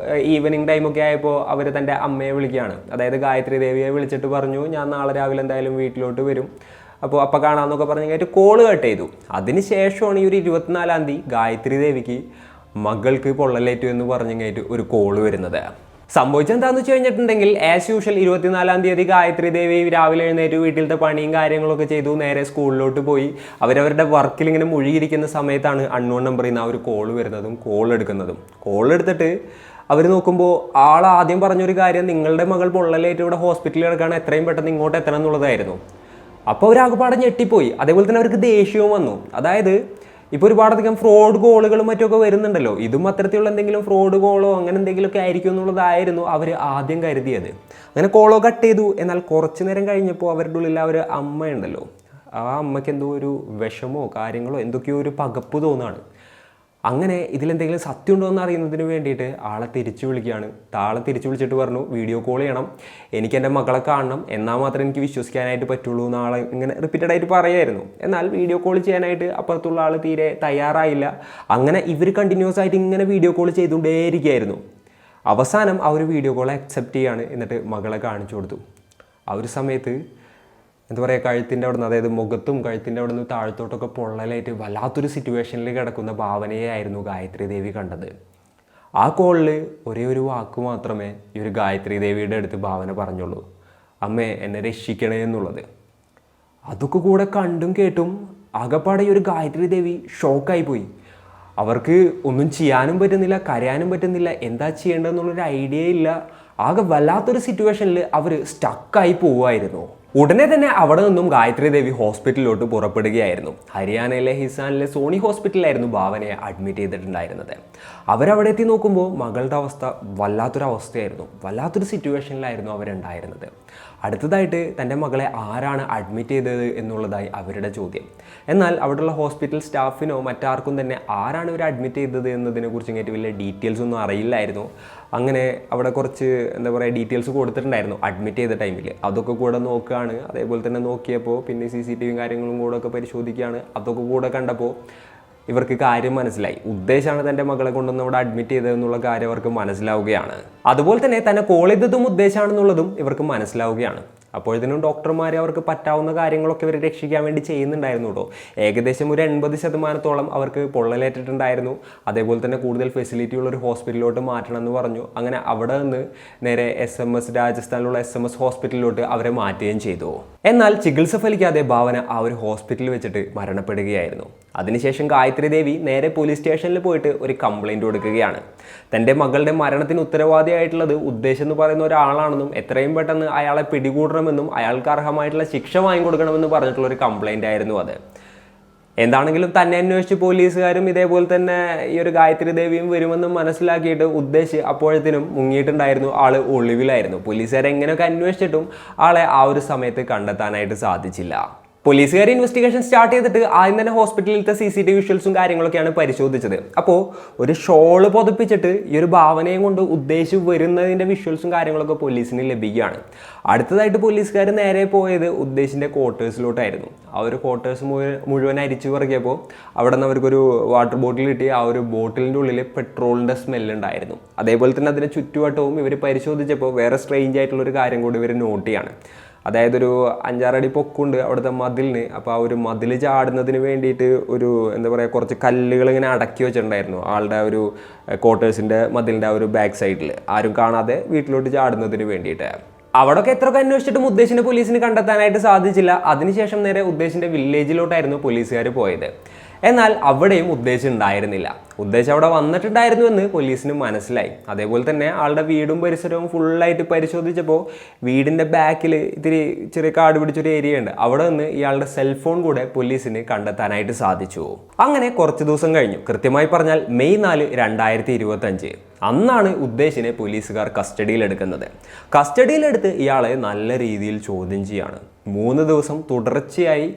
ഈവനിങ് ടൈമൊക്കെ ആയപ്പോൾ അവർ തൻ്റെ അമ്മയെ വിളിക്കുകയാണ്. അതായത് ഗായത്രി ദേവിയെ വിളിച്ചിട്ട് പറഞ്ഞു, ഞാൻ നാളെ രാവിലെ എന്തായാലും വീട്ടിലോട്ട് വരും, അപ്പോൾ കാണാമെന്നൊക്കെ പറഞ്ഞു കഴിഞ്ഞിട്ട് കോള് കട്ട് ചെയ്തു. അതിനുശേഷമാണ് ഈ ഒരു 24-ാം തീയതി ഗായത്രി ദേവിക്ക് മകൾക്ക് പൊള്ളലേറ്റു എന്ന് പറഞ്ഞു കഴിഞ്ഞിട്ട് ഒരു കോള് വരുന്നത്. സംഭവിച്ചെന്താണെന്ന് വെച്ച് കഴിഞ്ഞിട്ടുണ്ടെങ്കിൽ ആസ് യൂഷ്വൽ 24-ാം തീയതി ഗായത്രി ദേവി രാവിലെ എഴുന്നേറ്റ് വീട്ടിലത്തെ പണിയും കാര്യങ്ങളൊക്കെ ചെയ്തു, നേരെ സ്കൂളിലോട്ട് പോയി. അവരവരുടെ വർക്കിൽ ഇങ്ങനെ മുഴുകിയിരിക്കുന്ന സമയത്താണ് അൺനോൺ നമ്പറിൽ നിന്ന് ആ ഒരു കോള് വരുന്നതും കോൾ എടുക്കുന്നതും. കോൾ എടുത്തിട്ട് അവർ നോക്കുമ്പോൾ ആൾ ആദ്യം പറഞ്ഞൊരു കാര്യം, നിങ്ങളുടെ മകൾ പൊള്ളലേറ്റ് ഇവിടെ ഹോസ്പിറ്റലിൽ കിടക്കുകയാണ്, എത്രയും പെട്ടെന്ന് ഇങ്ങോട്ട് എത്തണം എന്നുള്ളതായിരുന്നു. അപ്പോൾ അവരാകെപ്പാടെ ഞെട്ടിപ്പോയി. അതേപോലെ തന്നെ അവർക്ക് ദേഷ്യവും വന്നു. അതായത് ഇപ്പോൾ ഒരുപാടധികം ഫ്രോഡ് കോളുകളും മറ്റൊക്കെ വരുന്നുണ്ടല്ലോ, ഇതും അത്തരത്തിലുള്ള എന്തെങ്കിലും ഫ്രോഡ് കോളോ അങ്ങനെ എന്തെങ്കിലുമൊക്കെ ആയിരിക്കും എന്നുള്ളതായിരുന്നു അവർ ആദ്യം കരുതിയത്. അങ്ങനെ കോളോ കട്ട് ചെയ്തു. എന്നാൽ കുറച്ച് നേരം കഴിഞ്ഞപ്പോൾ അവരുടെ ഉള്ളിൽ ആ ഒരു അമ്മയുണ്ടല്ലോ, ആ അമ്മയ്ക്ക് എന്തോ ഒരു വിഷമോ കാര്യങ്ങളോ എന്തൊക്കെയോ ഒരു പകപ്പ് തോന്നുകയാണ്. അങ്ങനെ ഇതിലെന്തെങ്കിലും സത്യം ഉണ്ടോ എന്ന് അറിയുന്നതിന് വേണ്ടിയിട്ട് ആളെ തിരിച്ചു വിളിക്കുകയാണ്. ആളെ തിരിച്ചു വിളിച്ചിട്ട് പറഞ്ഞു, വീഡിയോ കോൾ ചെയ്യണം, എനിക്ക് എൻ്റെ മക്കളെ കാണണം, എന്നാൽ മാത്രമേ എനിക്ക് വിശ്വസിക്കാനായിട്ട് പറ്റുള്ളൂ എന്ന് ആളെ ഇങ്ങനെ റിപ്പീറ്റഡ് ആയിട്ട് പറയായിരുന്നു. എന്നാൽ വീഡിയോ കോൾ ചെയ്യാനായിട്ട് അപ്പുറത്തുള്ള ആൾ തീരെ തയ്യാറായില്ല. അങ്ങനെ ഇവർ കണ്ടിന്യൂസ് ആയിട്ട് ഇങ്ങനെ വീഡിയോ കോൾ ചെയ്തുകൊണ്ടേയിരിക്കുകയായിരുന്നു. അവസാനം ആ ഒരു വീഡിയോ കോൾ അക്സെപ്റ്റ് ചെയ്യാണ്. എന്നിട്ട് മകളെ കാണിച്ചു കൊടുത്തു. ആ ഒരു സമയത്ത് എന്താ പറയുക, കഴുത്തിൻ്റെ അവിടെ നിന്ന്, അതായത് മുഖത്തും കഴുത്തിൻ്റെ അവിടെ നിന്ന് താഴത്തോട്ടൊക്കെ പൊള്ളലായിട്ട് വല്ലാത്തൊരു സിറ്റുവേഷനിൽ കിടക്കുന്ന ഭാവനയായിരുന്നു ഗായത്രി ദേവി കണ്ടത്. ആ കോളിൽ ഒരേ ഒരു വാക്ക് മാത്രമേ ഈ ഒരു ഗായത്രി ദേവിയുടെ അടുത്ത് ഭാവന പറഞ്ഞുള്ളൂ, അമ്മേ എന്നെ രക്ഷിക്കണേ എന്നുള്ളത്. അതൊക്കെ കൂടെ കണ്ടും കേട്ടും ആകെപ്പാടെ ഈ ഒരു ഗായത്രി ദേവി ഷോക്കായി പോയി. അവർക്ക് ഒന്നും ചെയ്യാനും പറ്റുന്നില്ല, കരയാനും പറ്റുന്നില്ല, എന്താ ചെയ്യേണ്ടതെന്നുള്ളൊരു ഐഡിയ ഇല്ല. ആകെ വല്ലാത്തൊരു സിറ്റുവേഷനിൽ അവർ സ്റ്റക്കായി പോവുമായിരുന്നു. ഉടനെ തന്നെ അവിടെ നിന്നും ഗായത്രി ദേവി ഹോസ്പിറ്റലിലോട്ട് പുറപ്പെടുകയായിരുന്നു. ഹരിയാനയിലെ ഹിസാനിലെ സോണി ഹോസ്പിറ്റലിലായിരുന്നു ഭാവനയെ അഡ്മിറ്റ് ചെയ്തിട്ടുണ്ടായിരുന്നത്. അവരവിടെ എത്തി നോക്കുമ്പോൾ മകളുടെ അവസ്ഥ വല്ലാത്തൊരവസ്ഥയായിരുന്നു. വല്ലാത്തൊരു സിറ്റുവേഷനിലായിരുന്നു അവരുണ്ടായിരുന്നത്. അടുത്തതായിട്ട് തൻ്റെ മകളെ ആരാണ് അഡ്മിറ്റ് ചെയ്തത് എന്നുള്ളതായി അവരുടെ ചോദ്യം. എന്നാൽ അവിടെയുള്ള ഹോസ്പിറ്റൽ സ്റ്റാഫിനോ മറ്റാർക്കും തന്നെ ആരാണ് ഇവർ അഡ്മിറ്റ് ചെയ്തത് എന്നതിനെക്കുറിച്ച് ഇങ്ങോട്ട് വലിയ ഡീറ്റെയിൽസ് ഒന്നും അറിയില്ലായിരുന്നു. അങ്ങനെ അവിടെ കുറച്ച് എന്താ പറയുക ഡീറ്റെയിൽസ് കൊടുത്തിട്ടുണ്ടായിരുന്നു അഡ്മിറ്റ് ചെയ്ത ടൈമിൽ. അതൊക്കെ കൂടെ നോക്കുകയാണ്. അതേപോലെ തന്നെ നോക്കിയപ്പോൾ പിന്നെ CCTV കാര്യങ്ങളും കൂടെ ഒക്കെ പരിശോധിക്കുകയാണ്. അതൊക്കെ കൂടെ കണ്ടപ്പോൾ ഇവർക്ക് കാര്യം മനസ്സിലായി. ഉദ്ദേശമാണ് തൻ്റെ മകളെ കൊണ്ടൊന്ന് ഇവിടെ അഡ്മിറ്റ് ചെയ്തതെന്നുള്ള കാര്യം അവർക്ക് മനസ്സിലാവുകയാണ്. അതുപോലെ തന്നെ തന്നെ കോൾ ചെയ്തതും ഉദ്ദേശമാണെന്നുള്ളതും ഇവർക്ക് മനസ്സിലാവുകയാണ്. അപ്പോഴത്തേനും ഡോക്ടർമാർ അവർക്ക് പറ്റാവുന്ന കാര്യങ്ങളൊക്കെ ഇവർ രക്ഷിക്കാൻ വേണ്ടി ചെയ്യുന്നുണ്ടായിരുന്നു കേട്ടോ. ഏകദേശം ഒരു 80% അവർക്ക് പൊള്ളലേറ്റിട്ടുണ്ടായിരുന്നു. അതേപോലെ തന്നെ കൂടുതൽ ഫെസിലിറ്റി ഉള്ള ഒരു ഹോസ്പിറ്റലിലോട്ട് മാറ്റണം എന്ന് പറഞ്ഞു. അങ്ങനെ അവിടെ നിന്ന് നേരെ രാജസ്ഥാനിലുള്ള SMS ഹോസ്പിറ്റലിലോട്ട് അവരെ മാറ്റുകയും ചെയ്തു. എന്നാൽ ചികിത്സ ഫലിക്കാതെ ഭാവന ആ ഒരു ഹോസ്പിറ്റലിൽ വെച്ചിട്ട് മരണപ്പെടുകയായിരുന്നു. അതിനുശേഷം ഗായത്രി ദേവി നേരെ പോലീസ് സ്റ്റേഷനിൽ പോയിട്ട് ഒരു കംപ്ലൈൻറ്റ് കൊടുക്കുകയാണ്. തൻ്റെ മകളുടെ മരണത്തിന് ഉത്തരവാദിയായിട്ടുള്ളത് ഉദ്ദേശം എന്ന് പറയുന്ന ഒരാളാണെന്നും എത്രയും പെട്ടെന്ന് അയാളെ പിടികൂടണമെന്നും അയാൾക്ക് അർഹമായിട്ടുള്ള ശിക്ഷ വാങ്ങിക്കൊടുക്കണമെന്ന് പറഞ്ഞിട്ടുള്ള ഒരു കംപ്ലൈൻ്റ് ആയിരുന്നു അത്. എന്താണെങ്കിലും തന്നെ അന്വേഷിച്ച് പോലീസുകാരും ഇതേപോലെ തന്നെ ഈ ഒരു ഗായത്രി ദേവിയും വരുമെന്ന് മനസ്സിലാക്കിയിട്ട് ഉദ്ദേശിച്ച് അപ്പോഴത്തേനും മുങ്ങിയിട്ടുണ്ടായിരുന്നു. ആള് ഒളിവിലായിരുന്നു. പോലീസുകാർ എങ്ങനെയൊക്കെ അന്വേഷിച്ചിട്ടും ആളെ ആ ഒരു സമയത്ത് കണ്ടെത്താനായിട്ട് സാധിച്ചില്ല. പോലീസുകാർ ഇൻവെസ്റ്റിഗേഷൻ സ്റ്റാർട്ട് ചെയ്തിട്ട് ആദ്യം തന്നെ ഹോസ്പിറ്റലിലത്തെ CCTV വിഷ്വൽസും കാര്യങ്ങളൊക്കെയാണ് പരിശോധിച്ചത്. അപ്പോൾ ഒരു ഷോള് പൊതിപ്പിച്ചിട്ട് ഈ ഒരു ഭാവനയും കൊണ്ട് ഉദ്ദേശിച്ച് വരുന്നതിൻ്റെ വിഷ്വൽസും കാര്യങ്ങളൊക്കെ പോലീസിന് ലഭിക്കുകയാണ്. അടുത്തതായിട്ട് പോലീസുകാർ നേരെ പോയത് ഉദ്ദേശിൻ്റെ ക്വാർട്ടേഴ്സിലോട്ടായിരുന്നു. ആ ഒരു ക്വാർട്ടേഴ്സ് മുഴുവൻ അരിച്ചു പറക്കിയപ്പോൾ അവിടെ നിന്ന് അവർക്കൊരു വാട്ടർ ബോട്ടിൽ കിട്ടി. ആ ഒരു ബോട്ടിലിൻ്റെ ഉള്ളിൽ പെട്രോളിൻ്റെ സ്മെല്ലുണ്ടായിരുന്നു. അതേപോലെ തന്നെ അതിന് ചുറ്റുവട്ടവും ഇവർ പരിശോധിച്ചപ്പോൾ വേറെ സ്ട്രേഞ്ച് ആയിട്ടുള്ളൊരു കാര്യം കൂടി ഇവർ നോട്ട് ചെയ്യാണ്. അതായത് ഒരു 5-6 അടി പൊക്കമുണ്ട് അവിടുത്തെ മതിലിന്. അപ്പോൾ ആ ഒരു മതിൽ ചാടുന്നതിന് വേണ്ടിയിട്ട് ഒരു എന്താ പറയുക കുറച്ച് കല്ലുകൾ ഇങ്ങനെ അടക്കി വെച്ചിട്ടുണ്ടായിരുന്നു ആളുടെ ഒരു ക്വാർട്ടേഴ്സിൻ്റെ മതിലിൻ്റെ ആ ഒരു ബാക്ക് സൈഡിൽ, ആരും കാണാതെ വീട്ടിലോട്ട് ചാടുന്നതിന് വേണ്ടിയിട്ട്. അവിടെയൊക്കെ എത്രയൊക്കെ അന്വേഷിച്ചിട്ടും ഉദ്ദേശിൻ്റെ പോലീസിന് കണ്ടെത്താനായിട്ട് സാധിച്ചില്ല. അതിനുശേഷം നേരെ ഉദ്ദേശിൻ്റെ വില്ലേജിലോട്ടായിരുന്നു പോലീസുകാർ പോയത്. എന്നാൽ അവിടെയും ഉദ്ദേശം ഉണ്ടായിരുന്നില്ല. ഉദ്ദേശം അവിടെ വന്നിട്ടുണ്ടായിരുന്നു എന്ന് പോലീസിന് മനസ്സിലായി. അതേപോലെ തന്നെ ആളുടെ വീടും പരിസരവും ഫുള്ളായിട്ട് പരിശോധിച്ചപ്പോൾ വീടിൻ്റെ ബാക്കിൽ ഇത്തിരി ചെറിയ കാട് പിടിച്ചൊരു ഏരിയ ഉണ്ട്. അവിടെ നിന്ന് ഇയാളുടെ സെൽഫോൺ കൂടെ പോലീസിന് കണ്ടെത്താനായിട്ട് സാധിച്ചു. അങ്ങനെ കുറച്ച് ദിവസം കഴിഞ്ഞു. കൃത്യമായി പറഞ്ഞാൽ മെയ് 4, 2025 അന്നാണ് ഉദ്ദേശിനെ പോലീസുകാർ കസ്റ്റഡിയിലെടുക്കുന്നത്. കസ്റ്റഡിയിലെടുത്ത് ഇയാളെ നല്ല രീതിയിൽ ചോദ്യം ചെയ്യാണ്. 3 ദിവസം തുടർച്ചയായി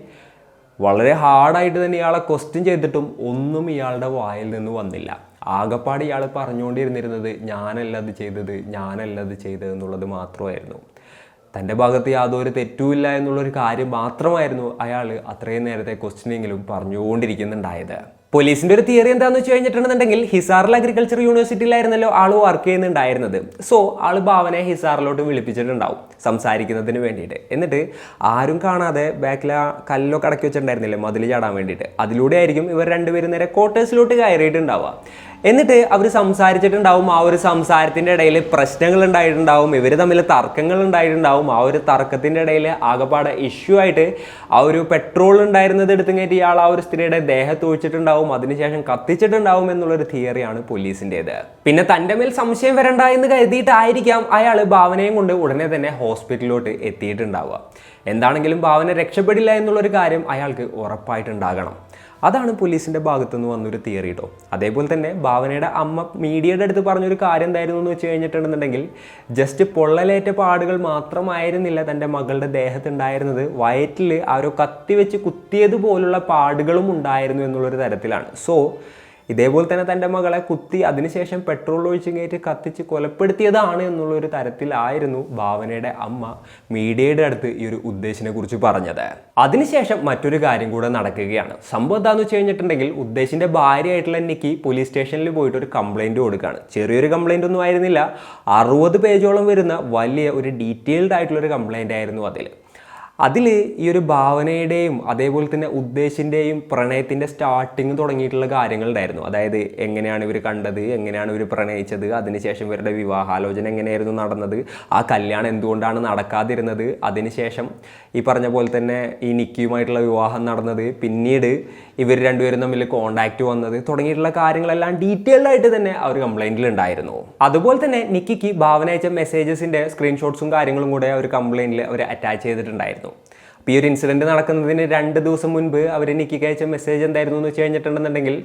വളരെ ഹാർഡായിട്ട് തന്നെ ഇയാളെ ക്വസ്റ്റ്യൻ ചെയ്തിട്ടും ഒന്നും ഇയാളുടെ വായിൽ നിന്ന് വന്നില്ല. ആകപ്പാട് ഇയാൾ പറഞ്ഞുകൊണ്ടിരുന്നിരുന്നത് ഞാനല്ല അത് ചെയ്തത് എന്നുള്ളത് മാത്രമായിരുന്നു. തൻ്റെ ഭാഗത്ത് യാതൊരു തെറ്റുമില്ല എന്നുള്ളൊരു കാര്യം മാത്രമായിരുന്നു അയാൾ അത്രയും നേരത്തെ ക്വസ്റ്റ്യനിങ്ങിലും പറഞ്ഞുകൊണ്ടിരിക്കുന്നുണ്ടായത്. പോലീസിൻ്റെ ഒരു തിയറി എന്താണെന്ന് വെച്ച് കഴിഞ്ഞിട്ടുണ്ടെന്നുണ്ടെങ്കിൽ ഹിസാറിൽ അഗ്രികൾച്ചർ യൂണിവേഴ്സിറ്റിയിലായിരുന്നല്ലോ ആൾ വർക്ക് ചെയ്യുന്നുണ്ടായിരുന്നത്. സോ ആൾ ഭാവനയെ ഹിസാറിലോട്ട് വിളിപ്പിച്ചിട്ടുണ്ടാവും സംസാരിക്കുന്നതിന് വേണ്ടിയിട്ട്. എന്നിട്ട് ആരും കാണാതെ ബാക്കിൽ ആ കല്ലൊക്കെ അടക്കി വെച്ചിട്ടുണ്ടായിരുന്നില്ലേ മതിൽ ചാടാൻ വേണ്ടിയിട്ട്, അതിലൂടെ ആയിരിക്കും ഇവർ രണ്ടുപേരും നേരെ ക്വാർട്ടേഴ്സിലോട്ട് കയറിയിട്ടുണ്ടാവുക. എന്നിട്ട് അവർ സംസാരിച്ചിട്ടുണ്ടാവും. ആ ഒരു സംസാരത്തിൻ്റെ ഇടയിൽ പ്രശ്നങ്ങൾ ഉണ്ടായിട്ടുണ്ടാവും, ഇവർ തമ്മിൽ തർക്കങ്ങൾ ഉണ്ടായിട്ടുണ്ടാവും. ആ ഒരു തർക്കത്തിൻ്റെ ഇടയിൽ ആകപ്പാടെ ഇഷ്യൂ ആയിട്ട് ആ ഒരു പെട്രോൾ ഉണ്ടായിരുന്നത് എടുത്തുകയറ്റി ഇയാൾ ആ ഒരു സ്ത്രീയുടെ ദേഹത്ത് ഒഴിച്ചിട്ടുണ്ടാവും, അതിനുശേഷം കത്തിച്ചിട്ടുണ്ടാവും എന്നുള്ളൊരു തിയറിയാണ് പോലീസിൻ്റേത്. പിന്നെ തൻ്റെ മേൽ സംശയം വരണ്ട എന്ന് കരുതിയിട്ടായിരിക്കാം അയാൾ ഭാവനയും കൊണ്ട് ഉടനെ തന്നെ ഹോസ്പിറ്റലിലോട്ട് എത്തിയിട്ടുണ്ടാവുക. എന്താണെങ്കിലും ഭാവന രക്ഷപ്പെടില്ല എന്നുള്ളൊരു കാര്യം അയാൾക്ക് ഉറപ്പായിട്ടുണ്ടാകണം. അതാണ് പോലീസിൻ്റെ ഭാഗത്തുനിന്ന് വന്നൊരു തിയറി കേട്ടോ. അതേപോലെ തന്നെ ഭാവനയുടെ അമ്മ മീഡിയയുടെ അടുത്ത് പറഞ്ഞൊരു കാര്യം എന്തായിരുന്നു എന്ന് വെച്ച് കഴിഞ്ഞിട്ടുണ്ടെന്നുണ്ടെങ്കിൽ ജസ്റ്റ് പൊള്ളലേറ്റ പാടുകൾ മാത്രമായിരുന്നില്ല തൻ്റെ മകളുടെ ദേഹത്തുണ്ടായിരുന്നത്, വയറ്റിൽ ആ ഒരു കത്തി വെച്ച് കുത്തിയതുപോലുള്ള പാടുകളും ഉണ്ടായിരുന്നു എന്നുള്ളൊരു തരത്തിലാണ്. സോ ഇതേപോലെ തന്നെ തൻ്റെ മകളെ കുത്തി അതിനുശേഷം പെട്രോൾ ഒഴിച്ച് കയറ്റി കത്തിച്ച് കൊലപ്പെടുത്തിയതാണ് എന്നുള്ളൊരു തരത്തിലായിരുന്നു ഭാവനയുടെ അമ്മ മീഡിയയുടെ അടുത്ത് ഈ ഒരു ഉദ്ദേശിനെ കുറിച്ച് പറഞ്ഞത്. അതിനുശേഷം മറ്റൊരു കാര്യം കൂടെ നടക്കുകയാണ്. സംഭവം എന്താണെന്ന് വെച്ച് കഴിഞ്ഞിട്ടുണ്ടെങ്കിൽ ഉദ്ദേശിൻ്റെ ഭാര്യയായിട്ടുള്ള നിക്കി പോലീസ് സ്റ്റേഷനിൽ പോയിട്ട് ഒരു കംപ്ലൈൻറ്റ് കൊടുക്കുകയാണ്. ചെറിയൊരു കംപ്ലൈൻ്റ് ഒന്നും ആയിരുന്നില്ല, 60 പേജോളം വരുന്ന വലിയ ഒരു ഡീറ്റെയിൽഡ് ആയിട്ടുള്ളൊരു കംപ്ലൈൻ്റ് ആയിരുന്നു അതിൽ ഈ ഒരു ഭാവനയുടെയും അതേപോലെ തന്നെ ഉദ്ദേശിൻ്റെയും പ്രണയത്തിൻ്റെ സ്റ്റാർട്ടിങ് തുടങ്ങിയിട്ടുള്ള കാര്യങ്ങളുണ്ടായിരുന്നു. അതായത് എങ്ങനെയാണ് ഇവർ കണ്ടത്, എങ്ങനെയാണ് ഇവർ പ്രണയിച്ചത്, അതിനുശേഷം ഇവരുടെ വിവാഹാലോചന എങ്ങനെയായിരുന്നു നടന്നത്, ആ കല്യാണം എന്തുകൊണ്ടാണ് നടക്കാതിരുന്നത്, അതിനുശേഷം ഈ പറഞ്ഞ പോലെ തന്നെ ഈ നിക്കിയുമായിട്ടുള്ള വിവാഹം നടന്നത്, പിന്നീട് ഇവർ രണ്ടുപേരും തമ്മിൽ കോണ്ടാക്റ്റ് വന്നത് തുടങ്ങിയിട്ടുള്ള കാര്യങ്ങളെല്ലാം ഡീറ്റെയിൽഡ് ആയിട്ട് തന്നെ ആ ഒരു കംപ്ലൈൻറ്റിൽ ഉണ്ടായിരുന്നു. അതുപോലെ തന്നെ നിക്കിക്ക് ഭാവന അയച്ച മെസ്സേജസിൻ്റെ സ്ക്രീൻഷോട്ട്സും കാര്യങ്ങളും കൂടെ ആ ഒരു കംപ്ലൈൻറ്റിൽ അവർ അറ്റാച്ച് ചെയ്തിട്ടുണ്ടായിരുന്നു. അപ്പോൾ ഈ ഒരു ഇൻസിഡൻറ്റ് നടക്കുന്നതിന് 2 ദിവസം മുൻപ് അവർ നിക്കിക്ക് അയച്ച മെസ്സേജ് എന്തായിരുന്നു എന്ന് വെച്ച് കഴിഞ്ഞിട്ടുണ്ടെന്നുണ്ടെങ്കിൽ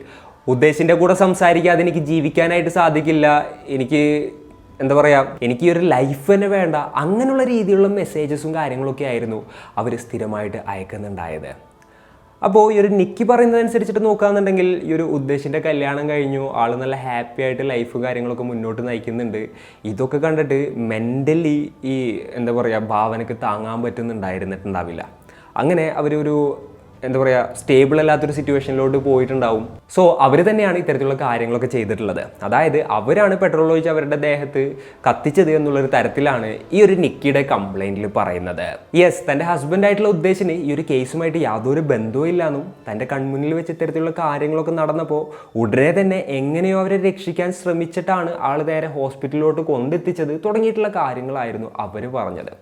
ഉദ്ദേശിൻ്റെ കൂടെ സംസാരിക്കാതെ എനിക്ക് ജീവിക്കാനായിട്ട് സാധിക്കില്ല, എനിക്ക് എന്താ പറയുക, എനിക്ക് ഈ ഒരു ലൈഫ് തന്നെ വേണ്ട, അങ്ങനെയുള്ള രീതിയിലുള്ള മെസ്സേജസും കാര്യങ്ങളൊക്കെ ആയിരുന്നു അവർ സ്ഥിരമായിട്ട് അയക്കുന്നുണ്ടായത്. അപ്പോൾ ഈ ഒരു നിക്കി പറയുന്നതനുസരിച്ചിട്ട് നോക്കുകയാണെന്നുണ്ടെങ്കിൽ ഈ ഒരു ഉദ്ദേശിൻ്റെ കല്യാണം കഴിഞ്ഞു, ആൾ നല്ല ഹാപ്പി ആയിട്ട് ലൈഫ് കാര്യങ്ങളൊക്കെ മുന്നോട്ട് നയിക്കുന്നുണ്ട്. ഇതൊക്കെ കണ്ടിട്ട് മെൻ്റലി ഈ എന്താ പറയുക ഭാവനയ്ക്ക് താങ്ങാൻ പറ്റുന്നുണ്ടായിരുന്നിട്ടുണ്ടാവില്ല. അങ്ങനെ അവരൊരു എന്താ പറയുക സ്റ്റേബിൾ അല്ലാത്തൊരു സിറ്റുവേഷനിലോട്ട് പോയിട്ടുണ്ടാവും. സോ അവർ തന്നെയാണ് ഇത്തരത്തിലുള്ള കാര്യങ്ങളൊക്കെ ചെയ്തിട്ടുള്ളത്. അതായത് അവരാണ് പെട്രോൾ ഒഴിച്ച് അവരുടെ ദേഹത്ത് കത്തിച്ചത് എന്നുള്ളൊരു തരത്തിലാണ് ഈ ഒരു നിക്കിയുടെ കംപ്ലൈൻറ്റിൽ പറയുന്നത്. യെസ്, തൻ്റെ ഹസ്ബൻഡായിട്ടുള്ള ഉദ്ദേശിന് ഈ ഒരു കേസുമായിട്ട് യാതൊരു ബന്ധവും ഇല്ലാന്നും തൻ്റെ കൺമുന്നിൽ വെച്ച് ഇത്തരത്തിലുള്ള കാര്യങ്ങളൊക്കെ നടന്നപ്പോൾ ഉടനെ തന്നെ എങ്ങനെയോ അവരെ രക്ഷിക്കാൻ ശ്രമിച്ചിട്ടാണ് ആൾ നേരെ ഹോസ്പിറ്റലിലോട്ട് കൊണ്ടെത്തിച്ചത് തുടങ്ങിയിട്ടുള്ള കാര്യങ്ങളായിരുന്നു അവർ പറഞ്ഞത്.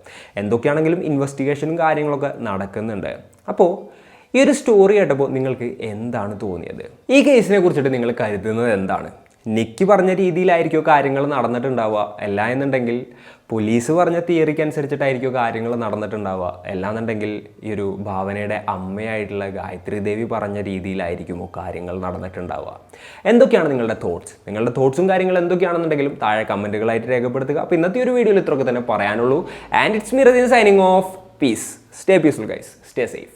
എന്തൊക്കെയാണെങ്കിലും ഇൻവെസ്റ്റിഗേഷനും കാര്യങ്ങളൊക്കെ നടക്കുന്നുണ്ട്. അപ്പോൾ ഈ ഒരു സ്റ്റോറി കേട്ടപ്പോൾ നിങ്ങൾക്ക് എന്താണ് തോന്നിയത്? ഈ കേസിനെ കുറിച്ചിട്ട് നിങ്ങൾ കരുതുന്നത് എന്താണ്? നിക്കി പറഞ്ഞ രീതിയിലായിരിക്കും കാര്യങ്ങൾ നടന്നിട്ടുണ്ടാവുക, അല്ല എന്നുണ്ടെങ്കിൽ പോലീസ് പറഞ്ഞ തിയറിക്ക് അനുസരിച്ചിട്ടായിരിക്കും കാര്യങ്ങൾ നടന്നിട്ടുണ്ടാവുക, അല്ലാന്നുണ്ടെങ്കിൽ ഈ ഒരു ഭാവനയുടെ അമ്മയായിട്ടുള്ള ഗായത്രി ദേവി പറഞ്ഞ രീതിയിലായിരിക്കുമോ കാര്യങ്ങൾ നടന്നിട്ടുണ്ടാവുക? എന്തൊക്കെയാണ് നിങ്ങളുടെ തോട്ട്സ്? നിങ്ങളുടെ തോട്ട്സും കാര്യങ്ങളും എന്തൊക്കെയാണെന്നുണ്ടെങ്കിലും താഴെ കമൻറ്റുകളായിട്ട് രേഖപ്പെടുത്തുക. അപ്പോൾ ഇന്നത്തെ ഒരു വീഡിയോയിൽ ഇത്രയൊക്കെ തന്നെ പറയാനുള്ളൂ. And it's me Radeen signing off. Peace. Stay peaceful guys. Stay safe.